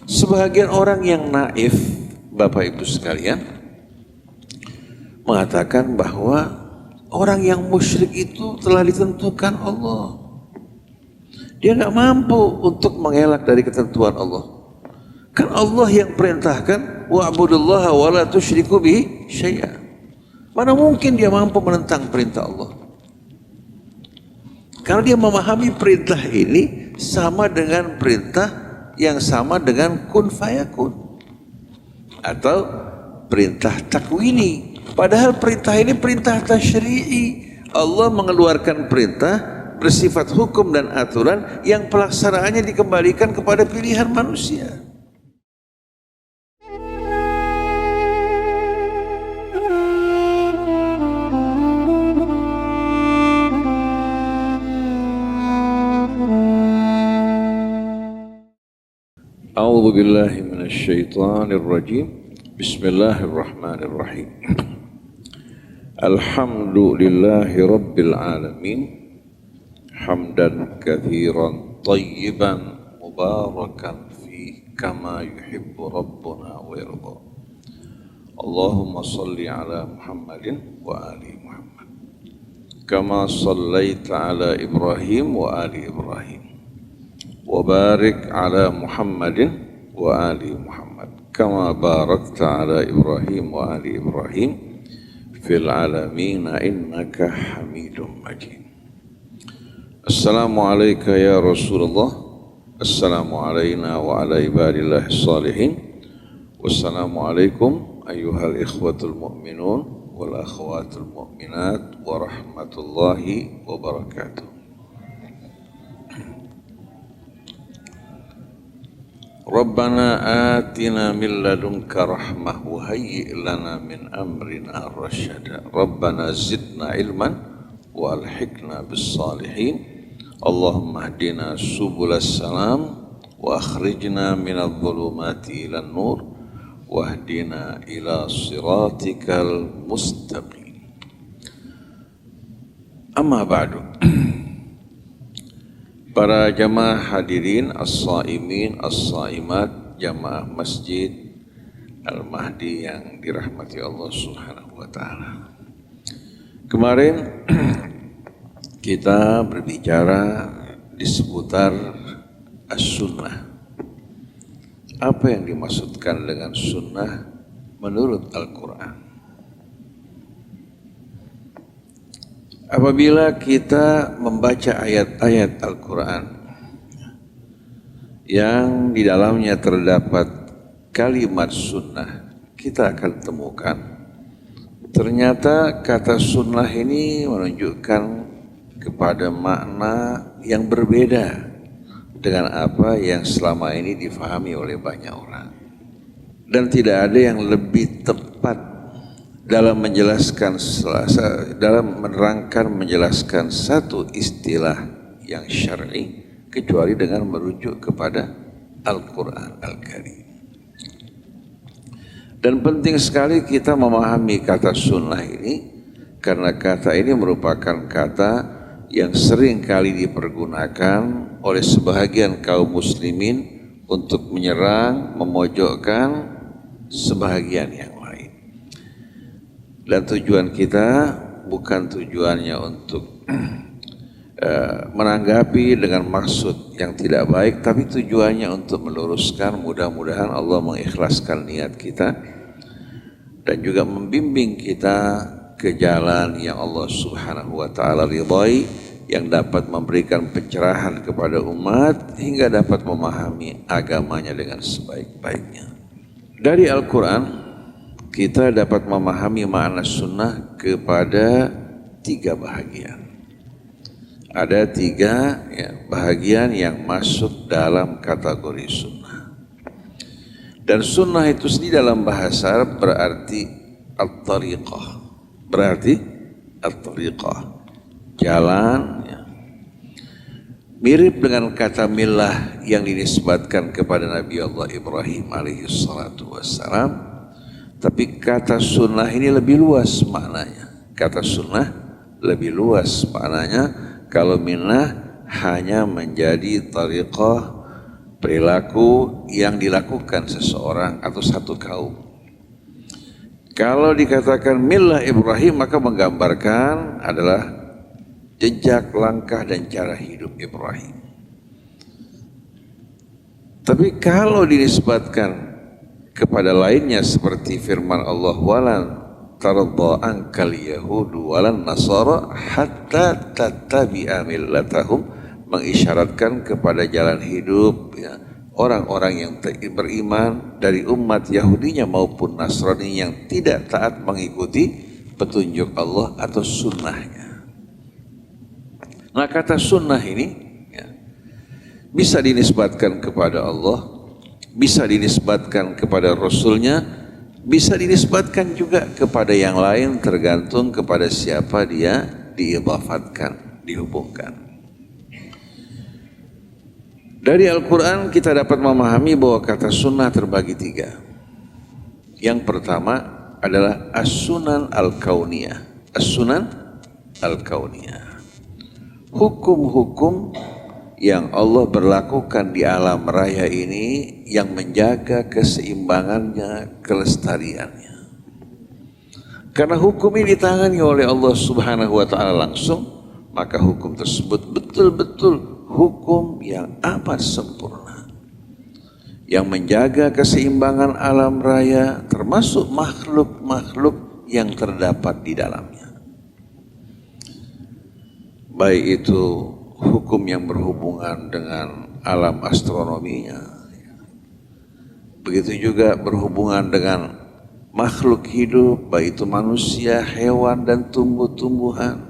Sebagian orang yang naif, Bapak Ibu sekalian, mengatakan bahwa orang yang musyrik itu telah ditentukan Allah. Dia nggak mampu untuk mengelak dari ketentuan Allah. Kan Allah yang perintahkan wa'budullaha wa la tusyriku bihi syai'a. Mana mungkin dia mampu menentang perintah Allah? Karena dia memahami perintah ini sama dengan perintah yang sama dengan kun fayakun atau perintah takwini. Padahal perintah ini perintah tasyri'i. Allah mengeluarkan perintah bersifat hukum dan aturan yang pelaksanaannya dikembalikan kepada pilihan manusia. A'udzu billahi minasy syaithanir rajim. Bismillahirrahmanirrahim. Alhamdulillahi rabbil alamin. Hamdan katsiran thayyiban mubarakan fi kama yuhibbu rabbuna wa yarda. Allahumma shalli ala Muhammadin wa ali Muhammad. Kama shallaita ala Ibrahim wa ali Ibrahim. وبارك على محمد وآل محمد كما باركت على إبراهيم وآل إبراهيم في العالمين إنك حميد مجيد. السلام عليك يا رسول الله. السلام علينا وعلى عباد الله الصالحين. والسلام عليكم أيها الإخوة المؤمنون والأخوات المؤمنات ورحمة الله وبركاته. Rabbana atina min ladunka rahmah wa hayyi' lana min amrina rasyada. Rabbana zidna ilman wa alhiqna bis salihin. Allahumma hdina subulas salam wa akhrijna minadh dhulumati ilan nur wa hdina ila siratikal mustaqim. Amma ba'du. Para jamaah hadirin as-saimin, as-saimat, jamaah Masjid Al-Mahdi yang dirahmati Allah Subhanahu wa taala. Kemarin kita berbicara di seputar as-sunnah. Apa yang dimaksudkan dengan sunnah menurut Al-Qur'an? Apabila kita membaca ayat-ayat Al-Quran yang di dalamnya terdapat kalimat sunnah, kita akan temukan ternyata kata sunnah ini menunjukkan kepada makna yang berbeda dengan apa yang selama ini difahami oleh banyak orang. Dan tidak ada yang lebih tepat dalam menerangkan menjelaskan satu istilah yang syar'i kecuali dengan merujuk kepada Al-Quran Al-Karim. Dan penting sekali kita memahami kata sunnah ini karena kata ini merupakan kata yang sering kali dipergunakan oleh sebahagian kaum muslimin untuk menyerang, memojokkan sebahagian yang lain. Dan tujuan kita bukan tujuannya untuk menanggapi dengan maksud yang tidak baik, tapi tujuannya untuk meluruskan. Mudah-mudahan Allah mengikhlaskan niat kita dan juga membimbing kita ke jalan yang Allah Subhanahu wa taala ridhai, yang dapat memberikan pencerahan kepada umat hingga dapat memahami agamanya dengan sebaik-baiknya. Dari Al-Quran kita dapat memahami makna sunnah kepada 3 bahagian. Ada 3 bahagian yang masuk dalam kategori sunnah. Dan sunnah itu sendiri dalam bahasa Arab berarti at-tariqah. Berarti at-tariqah, jalan. Mirip dengan kata millah yang dinisbatkan kepada Nabi Allah Ibrahim alaihi salatu wassalam. Tapi kata sunnah ini lebih luas maknanya. Kata sunnah lebih luas maknanya. Kalau minnah hanya menjadi tariqah perilaku yang dilakukan seseorang atau satu kaum. Kalau dikatakan millah Ibrahim, maka menggambarkan adalah jejak, langkah, dan cara hidup Ibrahim. Tapi kalau dinisbatkan kepada lainnya seperti firman Allah, walan tarda ankal yahudu walan nasara hatta tattabi'a millatahum, mengisyaratkan kepada jalan hidup ya, orang-orang yang beriman dari umat Yahudinya maupun Nasrani yang tidak taat mengikuti petunjuk Allah atau sunnahnya. Nah, kata sunnah ini ya, bisa dinisbatkan kepada Allah, bisa dinisbatkan kepada Rasulnya, bisa dinisbatkan juga kepada yang lain, tergantung kepada siapa dia diidhafatkan, dihubungkan. Dari Al-Quran kita dapat memahami bahwa kata sunnah terbagi tiga. Yang pertama adalah as-sunan al-kauniyah. As-sunan al-kauniyah, hukum-hukum yang Allah berlakukan di alam raya ini yang menjaga keseimbangannya, kelestariannya. Karena hukum ini ditangani oleh Allah Subhanahu wa ta'ala langsung, maka hukum tersebut betul-betul hukum yang amat sempurna, yang menjaga keseimbangan alam raya termasuk makhluk-makhluk yang terdapat di dalamnya. Baik itu hukum yang berhubungan dengan alam astronominya, begitu juga berhubungan dengan makhluk hidup, baik itu manusia, hewan, dan tumbuh-tumbuhan.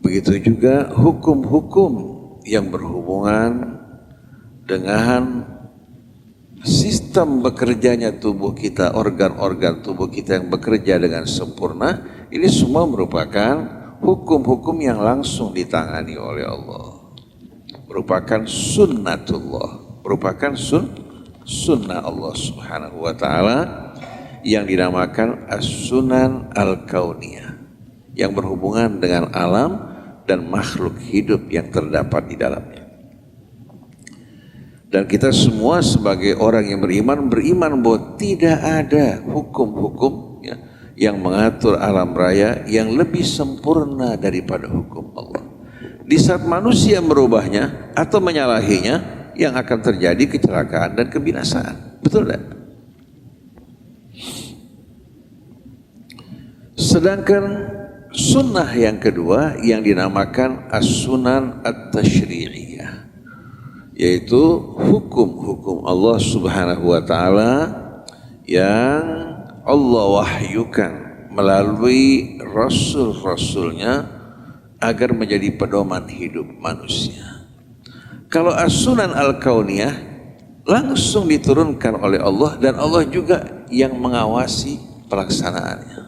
Begitu juga hukum-hukum yang berhubungan dengan sistem bekerjanya tubuh kita, organ-organ tubuh kita yang bekerja dengan sempurna. Ini semua merupakan hukum-hukum yang langsung ditangani oleh Allah, merupakan sunnatullah, merupakan sunnah Allah Subhanahu wa ta'ala yang dinamakan as-sunan al-kauniyah, yang berhubungan dengan alam dan makhluk hidup yang terdapat di dalamnya. Dan kita semua sebagai orang yang beriman bahwa tidak ada hukum-hukum ya, yang mengatur alam raya yang lebih sempurna daripada hukum Allah. Di saat manusia merubahnya atau menyalahinya, yang akan terjadi kecelakaan dan kebinasaan. Betul tak? Sedangkan sunnah yang kedua yang dinamakan as-sunan at-tashri'iyah, yaitu hukum-hukum Allah Subhanahu wa ta'ala yang Allah wahyukan melalui rasul-rasulnya agar menjadi pedoman hidup manusia. Kalau as-sunan al-kauniyah langsung diturunkan oleh Allah dan Allah juga yang mengawasi pelaksanaannya.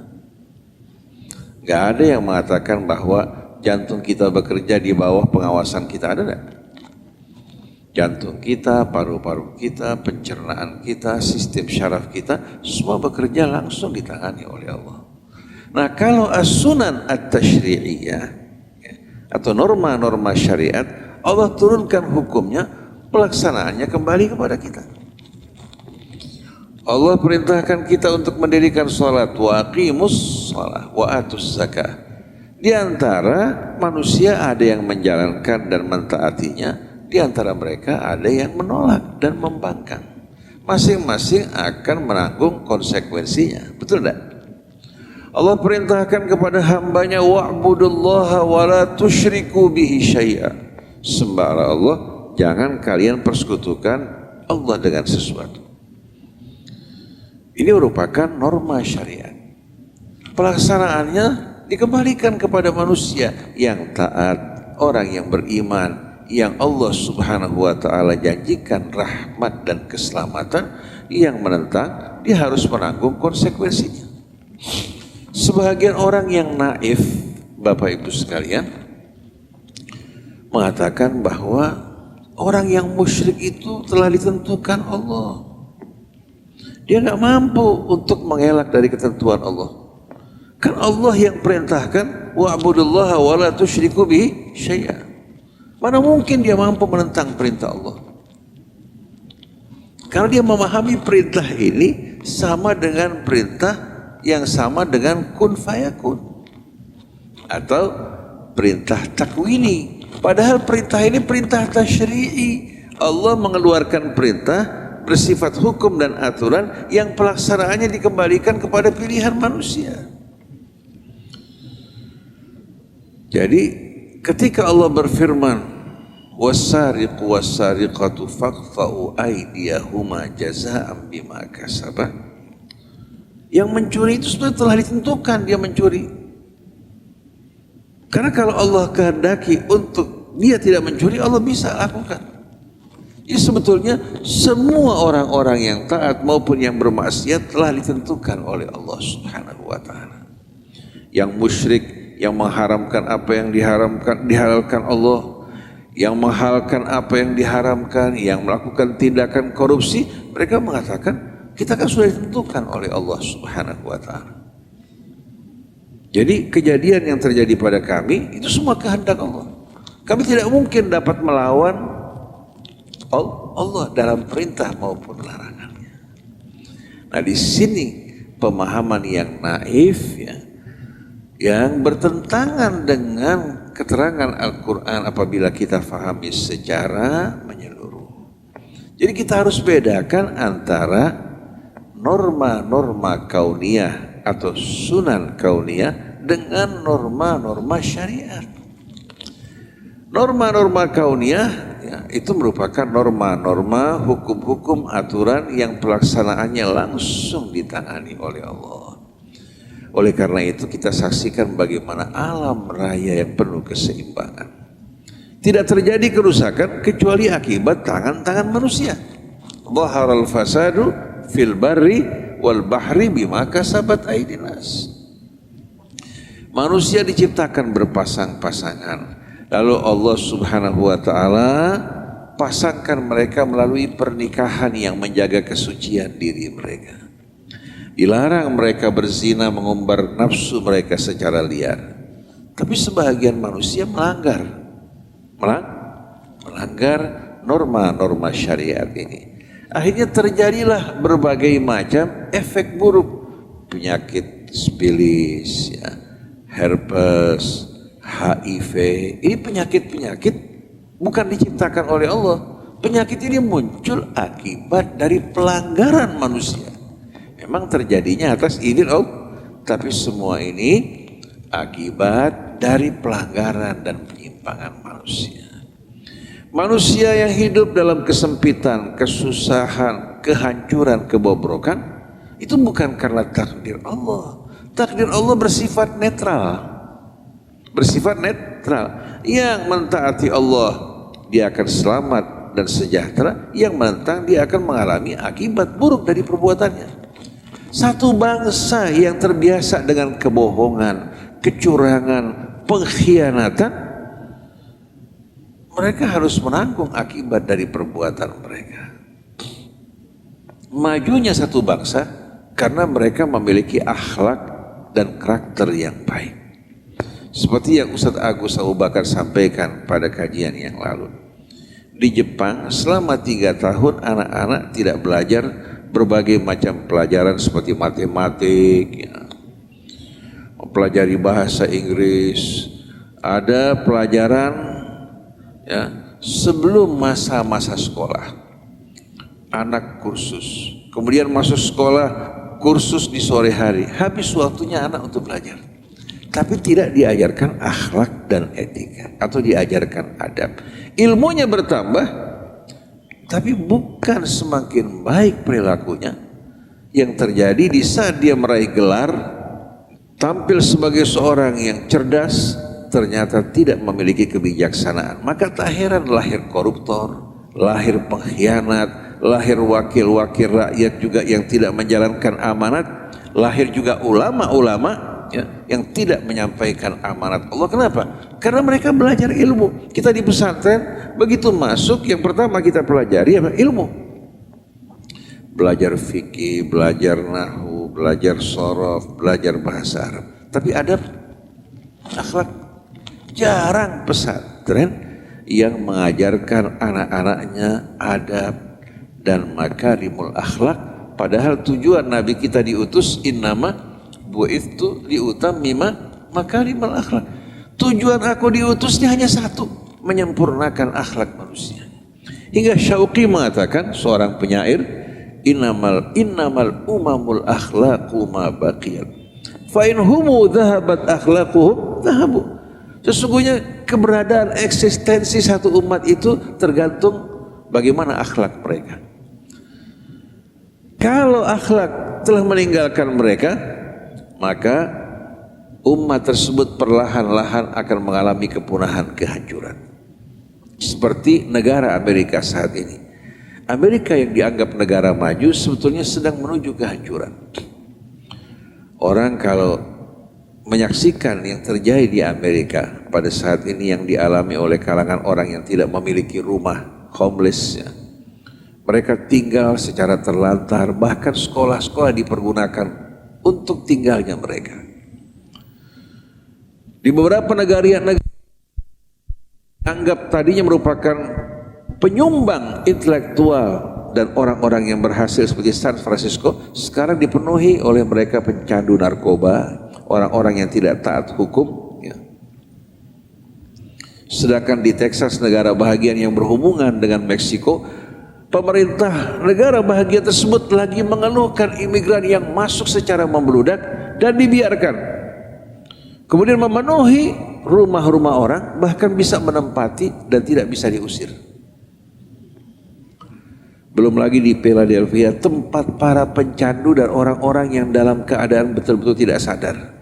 Gak ada yang mengatakan bahwa jantung kita bekerja di bawah pengawasan kita, ada gak? Jantung kita, paru-paru kita, pencernaan kita, sistem syaraf kita, semua bekerja langsung ditangani oleh Allah. Nah, kalau as-sunan at-tashri'iyah atau norma-norma syariat, Allah turunkan hukumnya, pelaksanaannya kembali kepada kita. Allah perintahkan kita untuk mendirikan salat, wa aqimus shalah wa atuz zakah. Di antara manusia ada yang menjalankan dan mentaatinya, di antara mereka ada yang menolak dan membangkang. Masing-masing akan menanggung konsekuensinya. Betul tak? Allah perintahkan kepada hambanya, wa'budullaha wa la tusyriku bihi syai'a. Sembahlah Allah, jangan kalian persekutukan Allah dengan sesuatu. Ini merupakan norma syariat. Pelaksanaannya dikembalikan kepada manusia yang taat, orang yang beriman, yang Allah Subhanahu wa ta'ala janjikan rahmat dan keselamatan. Yang menentang, dia harus menanggung konsekuensinya. Sebagian orang yang naif, Bapak Ibu sekalian, mengatakan bahwa orang yang musyrik itu telah ditentukan Allah. Dia nggak mampu untuk mengelak dari ketentuan Allah. Kan Allah yang perintahkan, wa'budullaha wa la tusyriku bihi syai'a. Mana mungkin dia mampu menentang perintah Allah? Karena dia memahami perintah ini sama dengan perintah yang sama dengan kun fayakun atau perintah takwini. Padahal perintah ini perintah tasyri'i. Allah mengeluarkan perintah bersifat hukum dan aturan yang pelaksanaannya dikembalikan kepada pilihan manusia. Jadi ketika Allah berfirman wasariqu wasariqatu faqta'u aydiyahuma jazaa'an bima kasaba, yang mencuri itu sudah telah ditentukan dia mencuri. Karena kalau Allah kehendaki untuk dia tidak mencuri, Allah bisa lakukan. Jadi sebetulnya semua orang-orang yang taat maupun yang bermaksiat telah ditentukan oleh Allah Subhanahu wa taala. Yang musyrik, yang mengharamkan apa yang dihalalkan Allah, yang menghalalkan apa yang diharamkan, yang melakukan tindakan korupsi, mereka mengatakan kita kan sudah ditentukan oleh Allah Subhanahu wa taala. Jadi kejadian yang terjadi pada kami itu semua kehendak Allah. Kami tidak mungkin dapat melawan Allah dalam perintah maupun larangannya. Nah, di sini pemahaman yang naif ya, yang bertentangan dengan keterangan Al-Quran apabila kita fahami secara menyeluruh. Jadi kita harus bedakan antara norma-norma kauniyah atau sunan kauniyah dengan norma-norma syariat. Norma-norma kauniyah ya, itu merupakan norma-norma hukum-hukum aturan yang pelaksanaannya langsung ditangani oleh Allah. Oleh karena itu kita saksikan bagaimana alam raya yang penuh keseimbangan. Tidak terjadi kerusakan kecuali akibat tangan-tangan manusia. Dhaharal fasadu fil barri wal bahri bima kasabat aydin nas. Manusia diciptakan berpasang-pasangan. Lalu Allah Subhanahu wa taala pasangkan mereka melalui pernikahan yang menjaga kesucian diri mereka. Dilarang mereka berzina, mengumbar nafsu mereka secara liar. Tapi sebahagian manusia melanggar norma-norma syariat ini. Akhirnya terjadilah berbagai macam efek buruk, penyakit sifilis, ya, herpes, HIV. Ini penyakit-penyakit bukan diciptakan oleh Allah. Penyakit ini muncul akibat dari pelanggaran manusia. Memang terjadinya atas izin Allah, tapi semua ini akibat dari pelanggaran dan penyimpangan manusia. Manusia yang hidup dalam kesempitan, kesusahan, kehancuran, kebobrokan, itu bukan karena takdir Allah. Takdir Allah bersifat netral. Yang mentaati Allah dia akan selamat dan sejahtera, yang menentang dia akan mengalami akibat buruk dari perbuatannya. Satu bangsa yang terbiasa dengan kebohongan, kecurangan, pengkhianatan, mereka harus menanggung akibat dari perbuatan mereka. Majunya satu bangsa karena mereka memiliki akhlak dan karakter yang baik. Seperti yang Ustadz Agus Abu Bakar sampaikan pada kajian yang lalu. Di Jepang selama 3 tahun anak-anak tidak belajar berbagai macam pelajaran seperti matematik, ya, mempelajari bahasa Inggris. Ada pelajaran ya, sebelum masa-masa sekolah. Anak kursus. Kemudian masuk sekolah, kursus di sore hari. Habis waktunya anak untuk belajar. Tapi tidak diajarkan akhlak dan etika atau diajarkan adab. Ilmunya bertambah, tapi bukan semakin baik perilakunya. Yang terjadi di saat dia meraih gelar, tampil sebagai seorang yang cerdas, ternyata tidak memiliki kebijaksanaan. Maka tak heran lahir koruptor, lahir pengkhianat, lahir wakil-wakil rakyat juga yang tidak menjalankan amanat, lahir juga ulama-ulama ya, yang tidak menyampaikan amanat Allah. Kenapa? Karena mereka belajar ilmu. Kita di pesantren begitu masuk, yang pertama kita pelajari apa? Ilmu. Belajar fikih, belajar nahwu, belajar shorof, belajar bahasa Arab. Tapi adab, akhlak, jarang pesantren yang mengajarkan anak-anaknya adab dan makarimul akhlak, padahal tujuan Nabi kita diutus innama bu'itsu liutammima makarimul akhlak. Tujuan aku diutusnya hanya satu, menyempurnakan akhlak manusia. Hingga Syauqi mengatakan, seorang penyair, innamal umamul akhlaqu ma baqiyat fa in humu dhahabat akhlaquhum dhahabu. Sesungguhnya keberadaan eksistensi satu umat itu tergantung bagaimana akhlak mereka. Kalau akhlak telah meninggalkan mereka, maka umat tersebut perlahan-lahan akan mengalami kepunahan, kehancuran. Seperti negara Amerika saat ini. Amerika yang dianggap negara maju sebetulnya sedang menuju kehancuran. Orang kalau menyaksikan yang terjadi di Amerika pada saat ini yang dialami oleh kalangan orang yang tidak memiliki rumah, homeless ya. Mereka tinggal secara terlantar, bahkan sekolah-sekolah dipergunakan untuk tinggalnya mereka. Di beberapa negara yang anggap tadinya merupakan penyumbang intelektual dan orang-orang yang berhasil seperti San Francisco, sekarang dipenuhi oleh mereka pencandu narkoba, orang-orang yang tidak taat hukum ya. Sedangkan di Texas, negara bahagian yang berhubungan dengan Meksiko, pemerintah negara bahagia tersebut lagi mengeluhkan imigran yang masuk secara membludak dan dibiarkan, kemudian memenuhi rumah-rumah orang, bahkan bisa menempati dan tidak bisa diusir. Belum lagi di Philadelphia, tempat para pencandu dan orang-orang yang dalam keadaan betul-betul tidak sadar.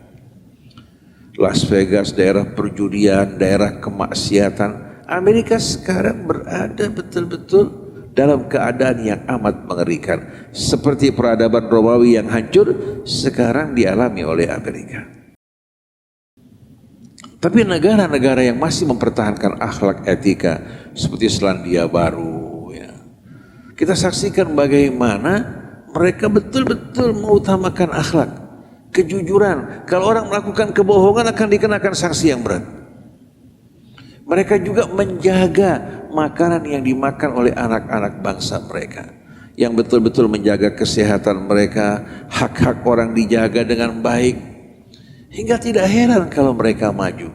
Las Vegas, daerah perjudian, daerah kemaksiatan. Amerika sekarang berada betul-betul dalam keadaan yang amat mengerikan. Seperti peradaban Romawi yang hancur, sekarang dialami oleh Amerika. Tapi negara-negara yang masih mempertahankan akhlak etika seperti Selandia Baru, ya, kita saksikan bagaimana mereka betul-betul mengutamakan akhlak, kejujuran. Kalau orang melakukan kebohongan akan dikenakan sanksi yang berat. Mereka juga menjaga makanan yang dimakan oleh anak-anak bangsa mereka, yang betul-betul menjaga kesehatan mereka, hak-hak orang dijaga dengan baik. Hingga tidak heran kalau mereka maju.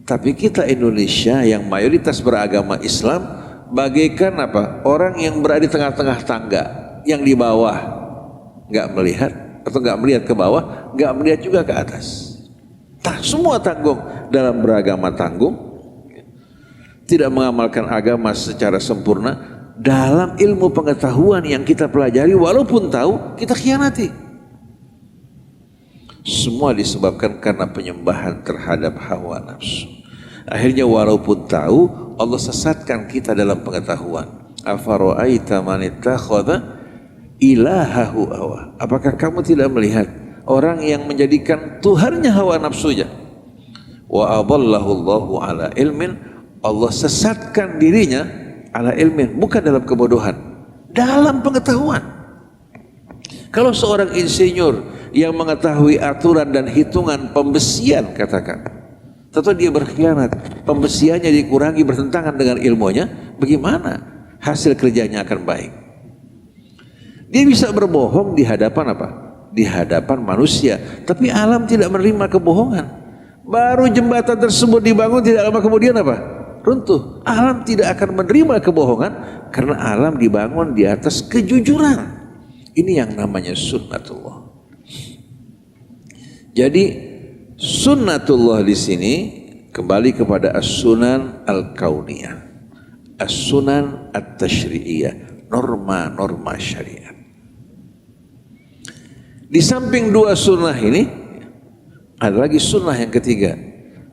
Tapi kita Indonesia yang mayoritas beragama Islam, bagaikan apa? Orang yang berada di tengah-tengah tangga, yang di bawah nggak melihat atau nggak melihat ke bawah, nggak melihat juga ke atas. Semua tanggung, dalam beragama tanggung, tidak mengamalkan agama secara sempurna, dalam ilmu pengetahuan yang kita pelajari, walaupun tahu, kita khianati. Semua disebabkan karena penyembahan terhadap hawa nafsu. Akhirnya walaupun tahu, Allah sesatkan kita dalam pengetahuan. Afara'aita man ittakhadha ilahahu hawa. Apakah kamu tidak melihat orang yang menjadikan Tuhannya hawa nafsunya? Wa adallahu Allahu ala ilmin. Allah sesatkan dirinya ala ilmin, bukan dalam kebodohan, dalam pengetahuan. Kalau seorang insinyur yang mengetahui aturan dan hitungan pembesian, katakan, tentu dia berkhianat, pembesiannya dikurangi bertentangan dengan ilmunya, bagaimana hasil kerjanya akan baik? Dia bisa berbohong di hadapan apa? Di hadapan manusia, tapi alam tidak menerima kebohongan. Baru jembatan tersebut dibangun, tidak lama kemudian apa? Runtuh. Alam tidak akan menerima kebohongan karena alam dibangun di atas kejujuran. Ini yang namanya sunnatullah. Jadi sunnatullah di sini kembali kepada as-sunan al-kauniyah, as-sunan at-tashri'iyah, norma-norma syariat. Di samping dua sunnah ini ada lagi sunnah yang ketiga,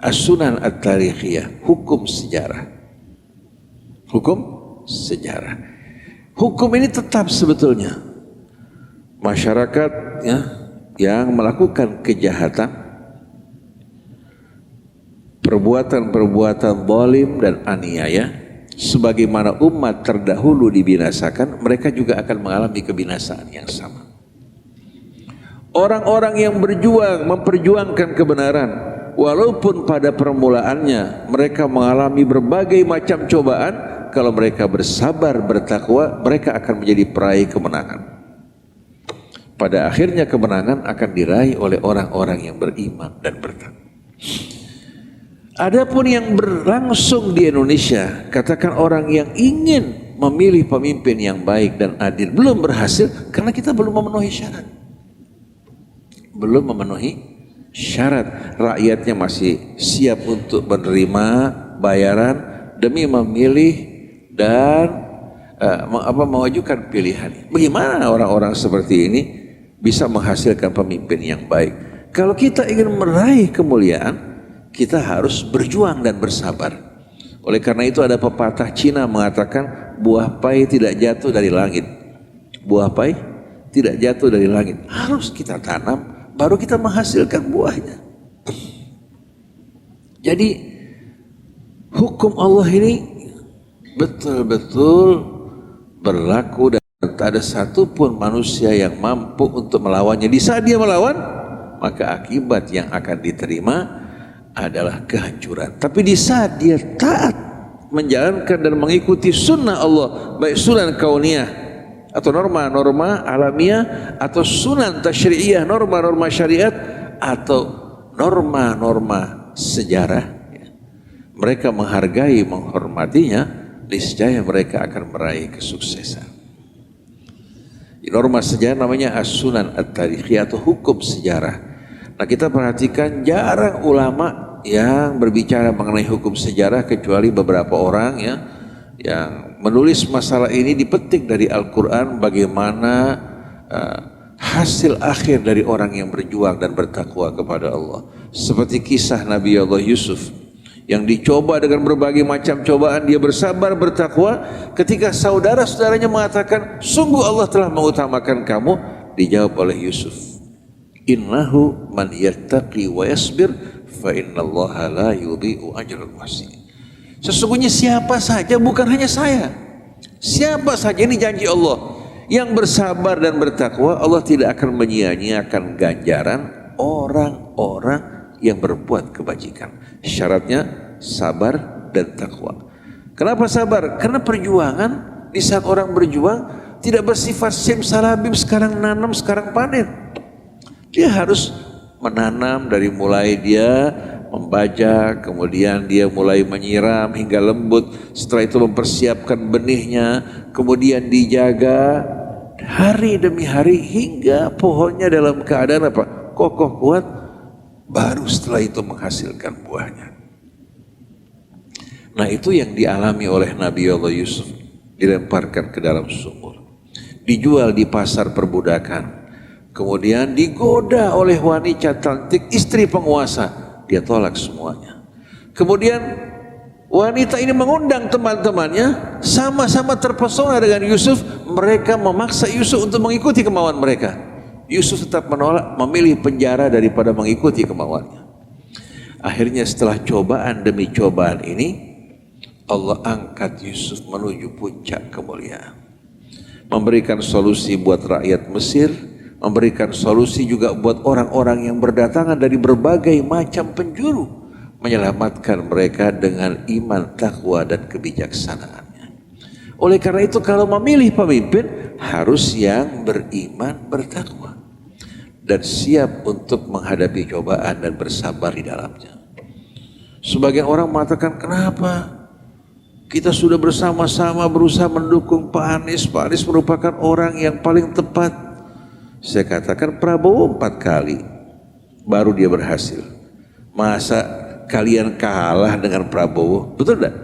as-sunan at-tarikhiyah, hukum sejarah. Hukum sejarah. Hukum ini tetap sebetulnya. Masyarakat ya, yang melakukan kejahatan, perbuatan-perbuatan zalim dan aniaya, sebagaimana umat terdahulu dibinasakan, mereka juga akan mengalami kebinasaan yang sama. Orang-orang yang berjuang, memperjuangkan kebenaran, walaupun pada permulaannya mereka mengalami berbagai macam cobaan, kalau mereka bersabar, bertakwa, mereka akan menjadi peraih kemenangan. Pada akhirnya kemenangan akan diraih oleh orang-orang yang beriman dan bertakwa. Adapun yang berlangsung di Indonesia, katakan orang yang ingin memilih pemimpin yang baik dan adil belum berhasil karena kita belum memenuhi syarat. Belum memenuhi syarat, rakyatnya masih siap untuk menerima bayaran demi memilih dan mengajukan pilihan. Bagaimana orang-orang seperti ini bisa menghasilkan pemimpin yang baik? Kalau kita ingin meraih kemuliaan, kita harus berjuang dan bersabar. Oleh karena itu ada pepatah Cina mengatakan buah pai tidak jatuh dari langit. Buah pai tidak jatuh dari langit. Harus kita tanam, baru kita menghasilkan buahnya. Jadi hukum Allah ini betul-betul berlaku dan tak ada satupun manusia yang mampu untuk melawannya. Di saat dia melawan, maka akibat yang akan diterima adalah kehancuran. Tapi di saat dia taat menjalankan dan mengikuti sunnah Allah, baik sunnah kauniyah atau norma-norma alamiah atau sunnah tasyri'iyah, norma-norma syariat atau norma-norma sejarah, mereka menghargai, menghormatinya, niscaya mereka akan meraih kesuksesan. Norma sejarah namanya as-sunan at-tarikhiyah atau hukum sejarah. Nah, kita perhatikan jarang ulama yang berbicara mengenai hukum sejarah kecuali beberapa orang ya yang menulis masalah ini dipetik dari Al-Quran bagaimana hasil akhir dari orang yang berjuang dan bertakwa kepada Allah. Seperti kisah Nabi Allah Yusuf yang dicoba dengan berbagai macam cobaan, dia bersabar, bertakwa. Ketika saudara-saudaranya mengatakan, sungguh Allah telah mengutamakan kamu, dijawab oleh Yusuf, innahu man yattaqi wa yasbir fa innallaha la yudhi'u ajral muhsinin. Sesungguhnya siapa saja, bukan hanya saya, siapa saja, ini janji Allah, yang bersabar dan bertakwa, Allah tidak akan menyia-nyiakan ganjaran orang-orang yang berbuat kebajikan. Syaratnya sabar dan takwa. Kenapa sabar? Karena perjuangan, di saat orang berjuang tidak bersifat simsalabim, sekarang nanam sekarang panen. Dia harus menanam dari mulai dia membajak, kemudian dia mulai menyiram hingga lembut, setelah itu mempersiapkan benihnya, kemudian dijaga hari demi hari hingga pohonnya dalam keadaan apa? Kokoh kuat, baru setelah itu menghasilkan buahnya. Nah, itu yang dialami oleh Nabi Allah Yusuf, dilemparkan ke dalam sumur, dijual di pasar perbudakan. Kemudian digoda oleh wanita cantik, istri penguasa, dia tolak semuanya. Kemudian wanita ini mengundang teman-temannya, sama-sama terpesona dengan Yusuf, mereka memaksa Yusuf untuk mengikuti kemauan mereka. Yusuf tetap menolak, memilih penjara daripada mengikuti kemauannya. Akhirnya setelah cobaan demi cobaan ini, Allah angkat Yusuf menuju puncak kemuliaan. Memberikan solusi buat rakyat Mesir, memberikan solusi juga buat orang-orang yang berdatangan dari berbagai macam penjuru, menyelamatkan mereka dengan iman, takwa dan kebijaksanaannya. Oleh karena itu kalau memilih pemimpin harus yang beriman, bertakwa dan siap untuk menghadapi cobaan dan bersabar di dalamnya. Sebagian orang mengatakan, kenapa kita sudah bersama-sama berusaha mendukung Pak Anies, Pak Anies merupakan orang yang paling tepat. Saya katakan Prabowo 4 kali baru dia berhasil. Masa kalian kalah dengan Prabowo? Betul tidak?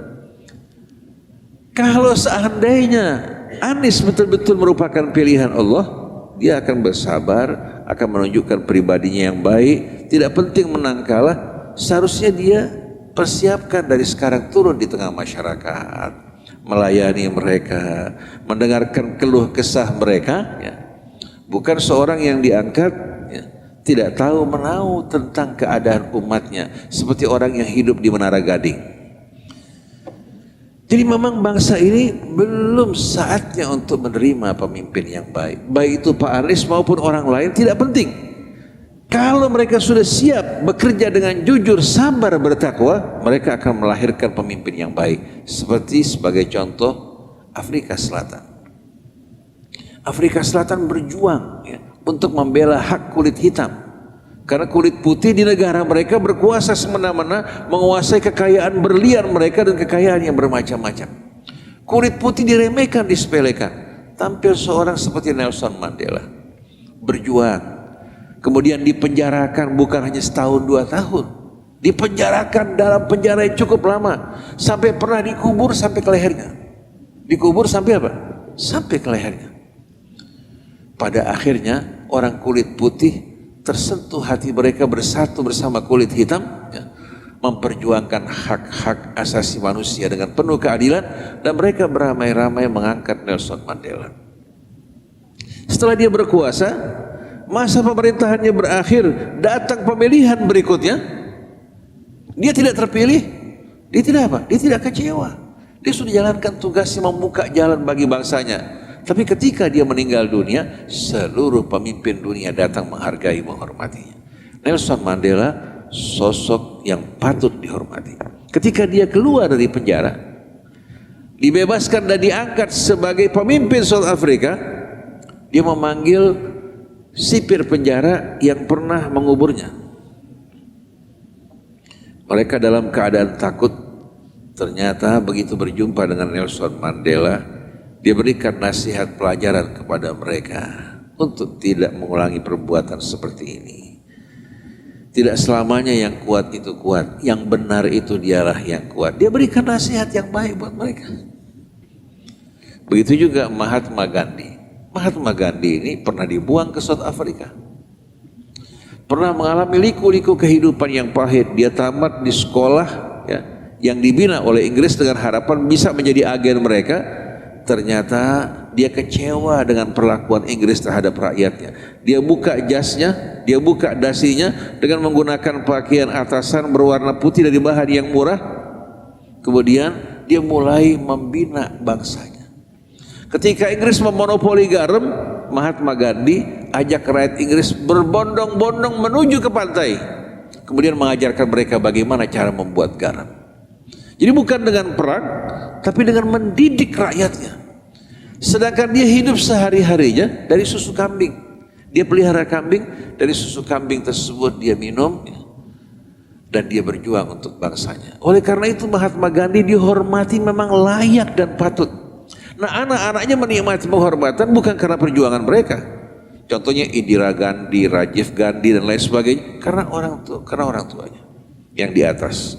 Kalau seandainya Anies betul-betul merupakan pilihan Allah, dia akan bersabar, akan menunjukkan pribadinya yang baik, tidak penting menang kalah. Seharusnya dia persiapkan dari sekarang turun di tengah masyarakat, melayani mereka, mendengarkan keluh kesah mereka ya. Bukan seorang yang diangkat ya, tidak tahu menahu tentang keadaan umatnya, seperti orang yang hidup di Menara Gading. Jadi memang bangsa ini belum saatnya untuk menerima pemimpin yang baik. Baik itu Pak Anies maupun orang lain, tidak penting. Kalau mereka sudah siap bekerja dengan jujur, sabar, bertakwa, mereka akan melahirkan pemimpin yang baik. Seperti sebagai contoh Afrika Selatan. Afrika Selatan berjuang ya, untuk membela hak kulit hitam. Karena kulit putih di negara mereka berkuasa semena-mena, menguasai kekayaan berlian mereka dan kekayaan yang bermacam-macam. Kulit putih diremehkan, disepelekan. Tampil seorang seperti Nelson Mandela, berjuang. Kemudian dipenjarakan bukan hanya setahun 2 tahun, dipenjarakan dalam penjara yang cukup lama, sampai pernah dikubur sampai ke lehernya. Dikubur sampai apa? Sampai ke lehernya. Pada akhirnya orang kulit putih tersentuh hati mereka, bersatu bersama kulit hitam ya, memperjuangkan hak-hak asasi manusia dengan penuh keadilan, dan mereka beramai-ramai mengangkat Nelson Mandela. Setelah dia berkuasa, masa pemerintahannya berakhir, datang pemilihan berikutnya, dia tidak terpilih. Dia tidak apa? Dia tidak kecewa. Dia sudah jalankan tugasnya membuka jalan bagi bangsanya. Tapi ketika dia meninggal dunia, seluruh pemimpin dunia datang menghargai, menghormatinya. Nelson Mandela sosok yang patut dihormati. Ketika dia keluar dari penjara, dibebaskan dan diangkat sebagai pemimpin South Africa, dia memanggil sipir penjara yang pernah menguburnya. Mereka dalam keadaan takut. Ternyata begitu berjumpa dengan Nelson Mandela, dia berikan nasihat pelajaran kepada mereka untuk tidak mengulangi perbuatan seperti ini. Tidak selamanya yang kuat itu kuat, yang benar itu dialah yang kuat. Dia berikan nasihat yang baik buat mereka. Begitu juga Mahatma Gandhi. Mahatma Gandhi ini pernah dibuang ke South Africa. Pernah mengalami liku-liku kehidupan yang pahit. Dia tamat di sekolah ya, yang dibina oleh Inggris dengan harapan bisa menjadi agen mereka. Ternyata dia kecewa dengan perlakuan Inggris terhadap rakyatnya. Dia buka jasnya, dia buka dasinya dengan menggunakan pakaian atasan berwarna putih dari bahan yang murah. Kemudian dia mulai membina bangsanya. Ketika Inggris memonopoli garam, Mahatma Gandhi ajak rakyat Inggris berbondong-bondong menuju ke pantai. Kemudian mengajarkan mereka bagaimana cara membuat garam. Jadi bukan dengan perang, tapi dengan mendidik rakyatnya. Sedangkan dia hidup sehari-harinya dari susu kambing. Dia pelihara kambing, dari susu kambing tersebut dia minum dan dia berjuang untuk bangsanya. Oleh karena itu Mahatma Gandhi dihormati, memang layak dan patut. Nah, anak-anaknya menikmati penghormatan bukan karena perjuangan mereka. Contohnya Indira Gandhi, Rajiv Gandhi dan lain sebagainya, karena orang tuanya yang di atas.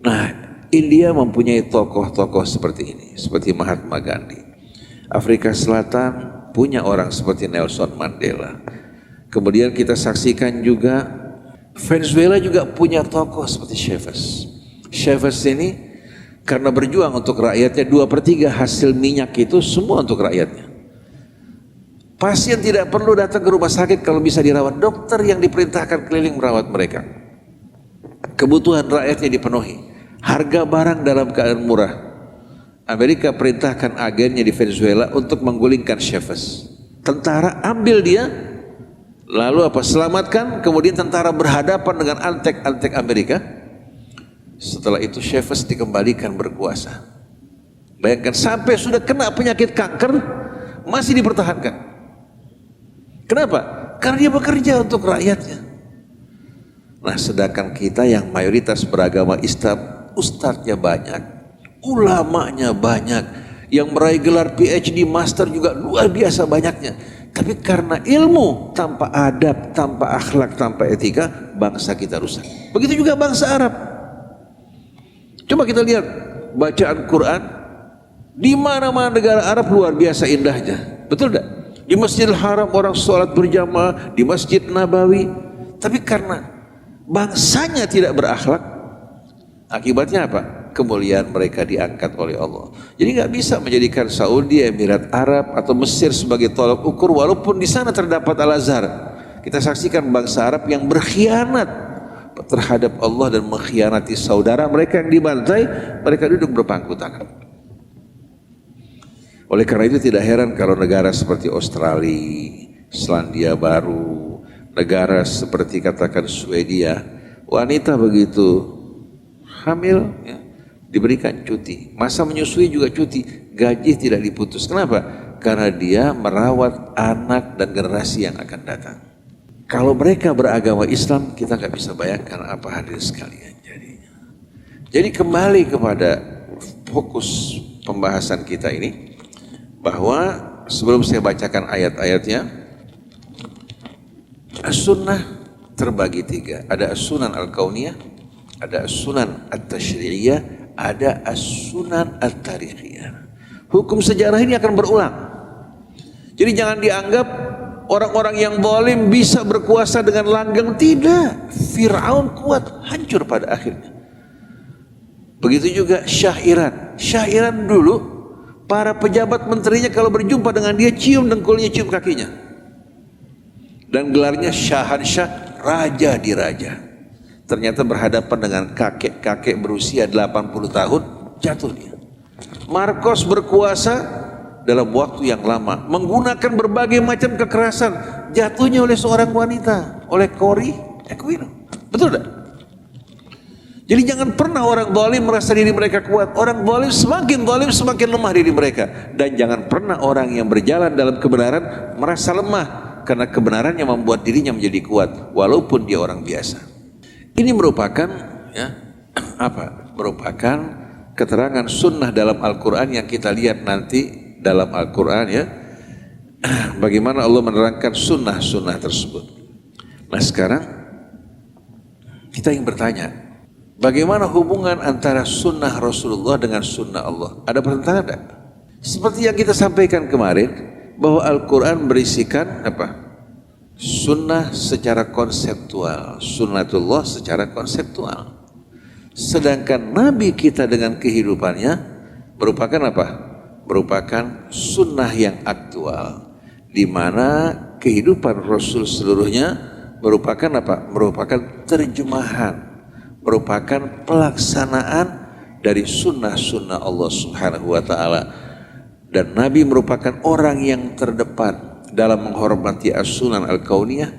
Nah, India mempunyai tokoh-tokoh seperti ini, seperti Mahatma Gandhi. Afrika Selatan punya orang seperti Nelson Mandela. Kemudian kita saksikan juga Venezuela juga punya tokoh seperti Chavez. Chavez ini karena berjuang untuk rakyatnya, 2/3 hasil minyak itu semua untuk rakyatnya. Pasien tidak perlu datang ke rumah sakit kalau bisa dirawat. Dokter yang diperintahkan keliling merawat mereka. Kebutuhan rakyatnya dipenuhi. Harga barang dalam keadaan murah. Amerika perintahkan agennya di Venezuela untuk menggulingkan Chavez. Tentara ambil dia, lalu selamatkan, kemudian tentara berhadapan dengan antek-antek Amerika. Setelah itu Chavez dikembalikan berkuasa. Bayangkan sampai sudah kena penyakit kanker masih dipertahankan. Kenapa? Karena dia bekerja untuk rakyatnya. Nah, sedangkan kita yang mayoritas beragama Islam, ustadznya banyak, ulamanya banyak, yang meraih gelar PhD, master juga luar biasa banyaknya. Tapi karena ilmu tanpa adab, tanpa akhlak, tanpa etika, bangsa kita rusak. Begitu juga bangsa Arab. Coba kita lihat bacaan Quran di mana-mana negara Arab luar biasa indahnya, betul tidak? Di Masjidil Haram orang sholat berjamaah, di Masjid Nabawi. Tapi karena bangsanya tidak berakhlak, akibatnya apa? Kemuliaan mereka diangkat oleh Allah. Jadi nggak bisa menjadikan Saudi, Emirat Arab atau Mesir sebagai tolak ukur, walaupun di sana terdapat Al-Azhar. Kita saksikan bangsa Arab yang berkhianat terhadap Allah dan mengkhianati saudara mereka yang dibantai, mereka duduk berpangku tangan. Oleh karena itu tidak heran kalau negara seperti Australia, Selandia Baru, negara seperti katakan Swedia, wanita begitu hamil ya, diberikan cuti, masa menyusui juga cuti, gaji tidak diputus. Kenapa? Karena dia merawat anak dan generasi yang akan datang. Kalau mereka beragama Islam, kita nggak bisa bayangkan apa hadir sekalian jadinya. Jadi kembali kepada fokus pembahasan kita ini, bahwa sebelum saya bacakan ayat-ayatnya, as-sunnah terbagi tiga. Ada as-sunan al-kauniyah, ada as-sunan at-tashri'iyah, ada as-sunan at-tarikhiyah. Hukum sejarah ini akan berulang. Jadi jangan dianggap orang-orang yang zalim bisa berkuasa dengan langgeng. Tidak. Fir'aun kuat, hancur pada akhirnya. Begitu juga Syah Iran. Syah Iran dulu, para pejabat menterinya kalau berjumpa dengan dia, cium dengkulnya, cium kakinya. Dan gelarnya Syahansyah, raja di raja. Ternyata berhadapan dengan kakek-kakek berusia 80 tahun, jatuh dia. Marcos berkuasa dalam waktu yang lama, menggunakan berbagai macam kekerasan, jatuhnya oleh seorang wanita, oleh Cory Aquino. Betul tak? Jadi jangan pernah orang zalim merasa diri mereka kuat. Orang zalim semakin lemah diri mereka. Dan jangan pernah orang yang berjalan dalam kebenaran merasa lemah, karena kebenaran yang membuat dirinya menjadi kuat walaupun dia orang biasa. Ini merupakan ya, merupakan keterangan sunnah dalam Al-Quran yang kita lihat nanti dalam Al-Quran ya. Bagaimana Allah menerangkan sunnah-sunnah tersebut. Nah sekarang kita ingin bertanya, bagaimana hubungan antara sunnah Rasulullah dengan sunnah Allah? Ada pertentangan tidak? Seperti yang kita sampaikan kemarin, bahwa Al-Quran berisikan sunnah secara konseptual, sunnatullah secara konseptual. Sedangkan Nabi kita dengan kehidupannya merupakan merupakan sunnah yang aktual, di mana kehidupan Rasul seluruhnya merupakan merupakan terjemahan, merupakan pelaksanaan dari sunnah-sunnah Allah Subhanahu wa Ta'ala. Dan Nabi merupakan orang yang terdepan dalam menghormati as-sunan al-kauniyah,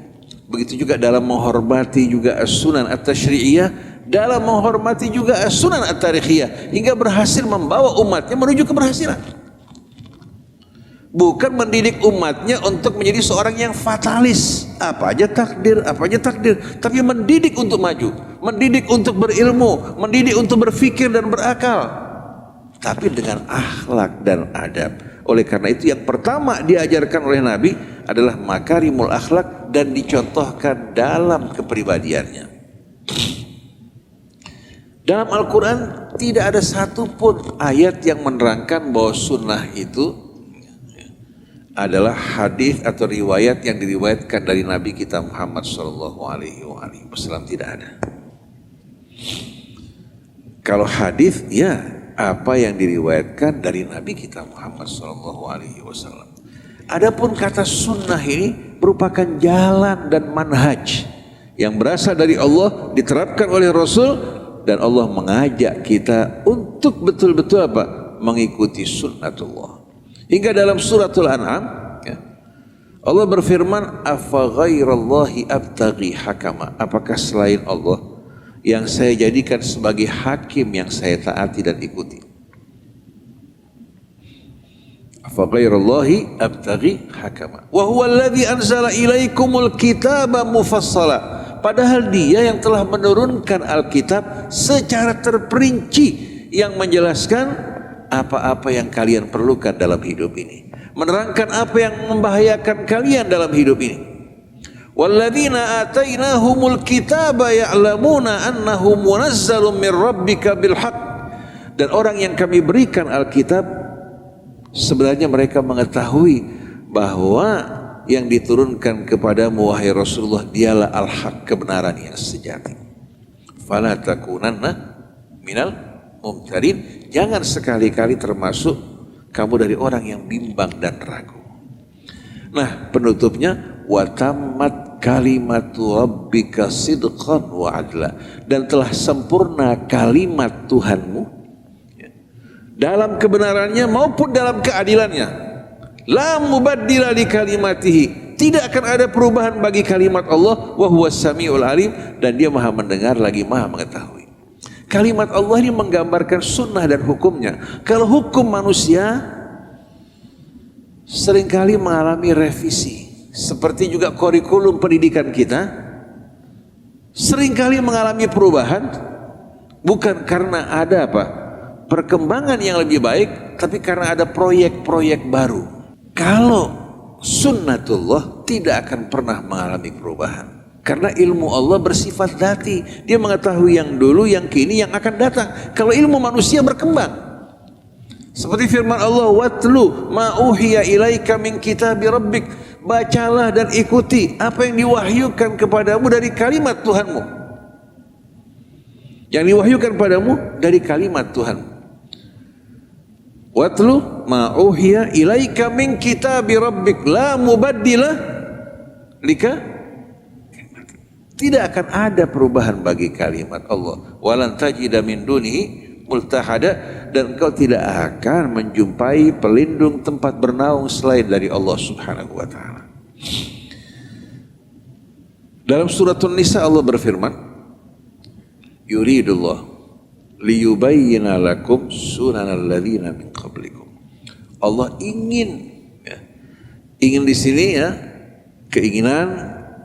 begitu juga dalam menghormati juga as-sunan at-tashri'iyah, dalam menghormati juga as-sunan at-tarikhiyah, hingga berhasil membawa umatnya menuju keberhasilan. Bukan mendidik umatnya untuk menjadi seorang yang fatalis, apa aja takdir, tapi mendidik untuk maju, mendidik untuk berilmu, mendidik untuk berfikir dan berakal, tapi dengan akhlak dan adab. Oleh karena itu yang pertama diajarkan oleh Nabi adalah makarimul akhlak dan dicontohkan dalam kepribadiannya. Dalam Al-Quran tidak ada satupun ayat yang menerangkan bahwa sunnah itu adalah hadis atau riwayat yang diriwayatkan dari Nabi kita Muhammad SAW. Tidak ada. Kalau hadis ya apa yang diriwayatkan dari Nabi kita Muhammad SAW. Adapun kata sunnah ini merupakan jalan dan manhaj yang berasal dari Allah, diterapkan oleh Rasul, dan Allah mengajak kita untuk betul-betul mengikuti sunnatullah. Hingga dalam suratul An'am ya, Allah berfirman, afa ghairallahi abtaghi hakama, apakah selain Allah yang saya jadikan sebagai hakim yang saya taati dan ikuti. Afa ghairallahi abtaghi hakama wa huwa alladhi anzala ilaikumul kitaba mufassala, padahal dia yang telah menurunkan Alkitab secara terperinci yang menjelaskan apa-apa yang kalian perlukan dalam hidup ini, menerangkan apa yang membahayakan kalian dalam hidup ini. Walladzina atainahumul kitaba ya'lamuna annahu munazzalun min rabbika bil haqq, dan orang yang kami berikan Alkitab sebenarnya mereka mengetahui bahwa yang diturunkan kepadamu wahai Rasulullah dialah al-haq, kebenaran yang sejati. Fala takunanna minal mumtarin, jangan sekali-kali termasuk kamu dari orang yang bimbang dan ragu. Nah penutupnya, wa tammat kalimatu rabbika sidqan wa adla, dan telah sempurna kalimat Tuhanmu dalam kebenarannya maupun dalam keadilannya. La mubaddila li kalimatihi, Tidak akan ada perubahan bagi kalimat Allah, wa huwas samiul alim, dan dia maha mendengar lagi maha mengetahui. Kalimat Allah ini menggambarkan sunnah dan hukumnya. Kalau hukum manusia seringkali mengalami revisi. Seperti juga kurikulum pendidikan kita seringkali mengalami perubahan, bukan karena ada perkembangan yang lebih baik, tapi karena ada proyek-proyek baru. Kalau sunnatullah tidak akan pernah mengalami perubahan, karena ilmu Allah bersifat dzati. Dia mengetahui yang dulu, yang kini, yang akan datang. Kalau ilmu manusia berkembang, seperti firman Allah, watlu ma uhiya ilaika min kitabi rabbik, bacalah dan ikuti apa yang diwahyukan kepadamu dari kalimat Tuhanmu. Yang diwahyukan padamu dari kalimat Tuhanmu. Watlu ma uhiya ilaika min kitabi rabbik la mubaddila lika. Tidak akan ada perubahan bagi kalimat Allah. Walan tajida min dunihi multahada, dan engkau tidak akan menjumpai pelindung tempat bernaung selain dari Allah Subhanahu wa taala. Dalam surat An-Nisa Allah berfirman, yuridullah liyubayyina lakum sunanal ladzina min qablikum. Allah ingin di sini keinginan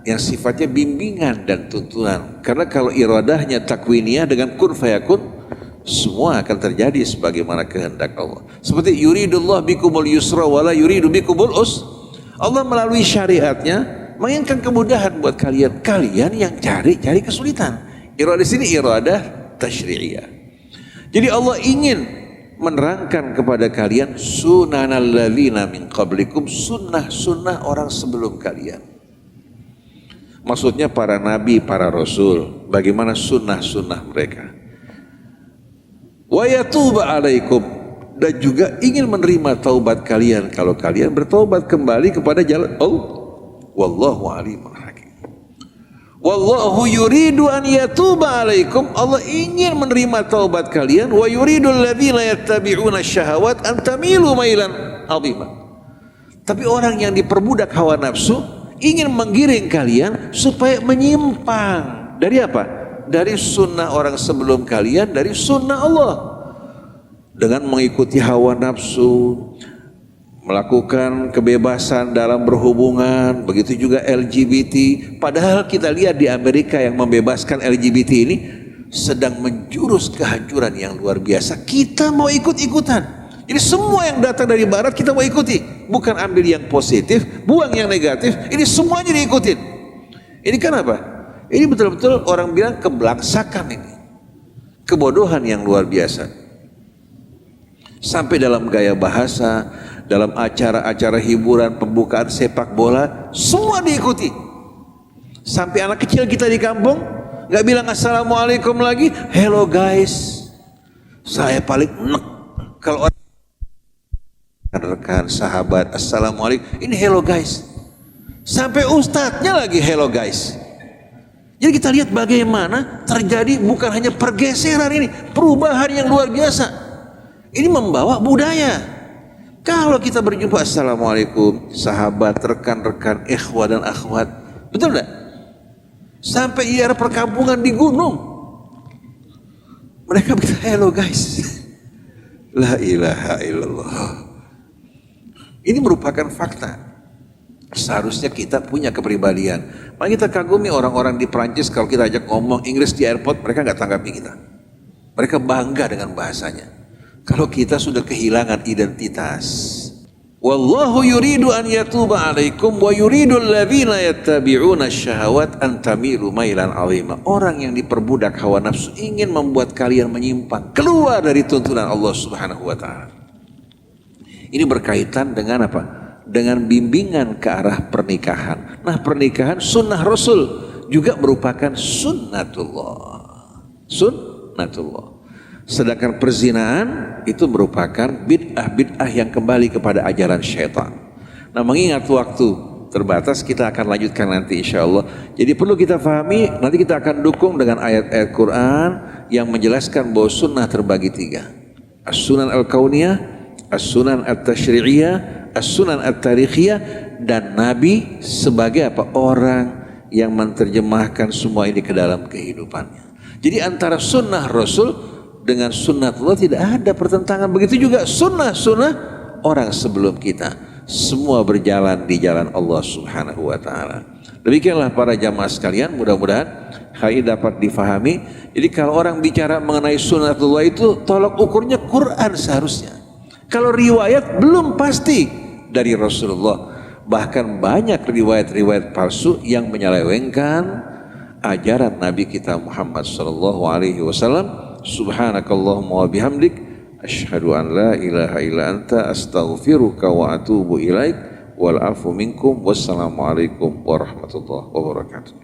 yang sifatnya bimbingan dan tuntunan. Karena kalau iradahnya takwiniyah dengan kun fayakun, semua akan terjadi sebagaimana kehendak Allah. Seperti yuridullah bikumul yusra wala yuridu bikumul Allah melalui syariatnya menginginkan kemudahan buat kalian. Kalian yang cari kesulitan. Iradah di sini iradah tasyri'iyah. Jadi Allah ingin menerangkan kepada kalian sunanal ladzina min qablikum, sunnah orang sebelum kalian. Maksudnya para nabi, para rasul, bagaimana sunnah mereka. Wa yatuba alaikum, dan juga ingin menerima taubat kalian kalau kalian bertaubat kembali kepada jalan Allah. Wallahu alimul hakim. Wallahu yuridu an yatuba alaikum, Allah ingin menerima taubat kalian. Wa yuridul ladzina yattabi'una syahawat an tamilu mailan 'azima. Tapi orang yang diperbudak hawa nafsu ingin menggiring kalian supaya menyimpang dari apa? Dari sunnah orang sebelum kalian, dari sunnah Allah. Dengan mengikuti hawa nafsu, melakukan kebebasan dalam berhubungan, begitu juga LGBT. Padahal kita lihat di Amerika yang membebaskan LGBT ini sedang menjurus kehancuran yang luar biasa. Kita mau ikut-ikutan. Jadi semua yang datang dari barat kita mau ikuti. Bukan ambil yang positif, buang yang negatif. Ini semuanya diikutin. Ini kan apa? Ini betul-betul orang bilang keblangsakan ini. Kebodohan yang luar biasa. Sampai dalam gaya bahasa, dalam acara-acara hiburan, pembukaan sepak bola, semua diikuti. Sampai anak kecil kita di kampung nggak bilang assalamualaikum lagi, hello guys. Saya paling enek kalau orang rekan sahabat assalamualaikum, ini hello guys. Sampai ustadznya lagi hello guys. Jadi kita lihat bagaimana terjadi bukan hanya pergeseran ini, perubahan yang luar biasa. Ini membawa budaya. Kalau kita berjumpa assalamualaikum, sahabat, rekan-rekan, ikhwah dan akhwat, betul enggak? Sampai di daerah perkampungan di gunung, mereka bilang hello guys. La ilaha illallah. Ini merupakan fakta. Seharusnya kita punya kepribadian. Maka kita kagumi orang-orang di Prancis, kalau kita ajak ngomong Inggris di airport, mereka nggak tanggapi kita. Mereka bangga dengan bahasanya. Kalau kita sudah kehilangan identitas. Wallahu yuridu an yatuba alaikum wa yuridu alladzina yattabi'una syahawat an tamilu mailan 'azima. Orang yang diperbudak hawa nafsu ingin membuat kalian menyimpang keluar dari tuntunan Allah Subhanahu wa taala. Ini berkaitan dengan apa? Dengan bimbingan ke arah pernikahan. Nah, pernikahan sunnah Rasul juga merupakan sunnatullah. Sunnatullah. Sedangkan perzinaan itu merupakan bid'ah yang kembali kepada ajaran syaitan. Nah, mengingat waktu terbatas, kita akan lanjutkan nanti insya Allah. Jadi perlu kita pahami, nanti kita akan dukung dengan ayat-ayat Quran yang menjelaskan bahwa sunnah terbagi tiga. As-sunan al-kauniyah, as-sunan at-tashri'iyah, as-sunan at-tarikhiyah, dan Nabi sebagai apa? Orang yang menerjemahkan semua ini ke dalam kehidupannya. Jadi antara sunnah Rasul dengan sunnatullah tidak ada pertentangan. Begitu juga sunnah-sunnah orang sebelum kita. Semua berjalan di jalan Allah Subhanahu wa ta'ala. Demikianlah para jamaah sekalian, mudah-mudahan hal ini dapat difahami. Jadi kalau orang bicara mengenai sunnatullah itu tolok ukurnya Quran seharusnya. Kalau riwayat belum pasti dari Rasulullah. Bahkan banyak riwayat-riwayat palsu yang menyelewengkan ajaran Nabi kita Muhammad sallallahu alaihi wasallam. Subhanakallahumma wa bihamdik asyhadu an la ilaha illa anta astaghfiruka wa atubu ilaik wal afu minkum. Wassalamualaikum warahmatullahi wabarakatuh.